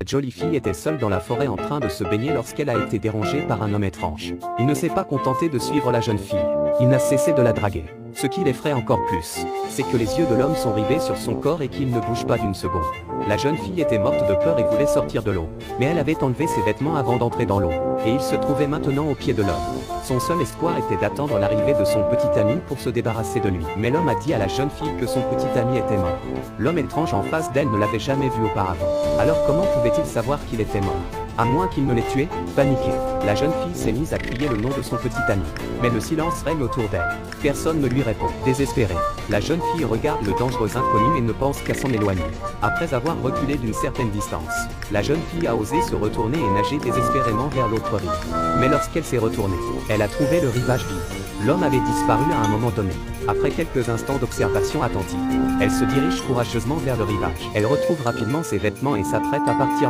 La jolie fille était seule dans la forêt en train de se baigner lorsqu'elle a été dérangée par un homme étrange. Il ne s'est pas contenté de suivre la jeune fille. Il n'a cessé de la draguer. Ce qui l'effraie encore plus, c'est que les yeux de l'homme sont rivés sur son corps et qu'il ne bouge pas d'une seconde. La jeune fille était morte de peur et voulait sortir de l'eau. Mais elle avait enlevé ses vêtements avant d'entrer dans l'eau. Et il se trouvait maintenant au pied de l'homme. Son seul espoir était d'attendre l'arrivée de son petit ami pour se débarrasser de lui. Mais l'homme a dit à la jeune fille que son petit ami était mort. L'homme étrange en face d'elle ne l'avait jamais vu auparavant. Alors comment pouvait-il savoir qu'il était mort? À moins qu'il ne l'ait tué? Paniquée, la jeune fille s'est mise à crier le nom de son petit ami. Mais le silence règne autour d'elle. Personne ne lui répond. Désespérée, la jeune fille regarde le dangereux inconnu et ne pense qu'à s'en éloigner. Après avoir reculé d'une certaine distance, la jeune fille a osé se retourner et nager désespérément vers l'autre rive. Mais lorsqu'elle s'est retournée, elle a trouvé le rivage vide. L'homme avait disparu à un moment donné. Après quelques instants d'observation attentive, elle se dirige courageusement vers le rivage. Elle retrouve rapidement ses vêtements et s'apprête à partir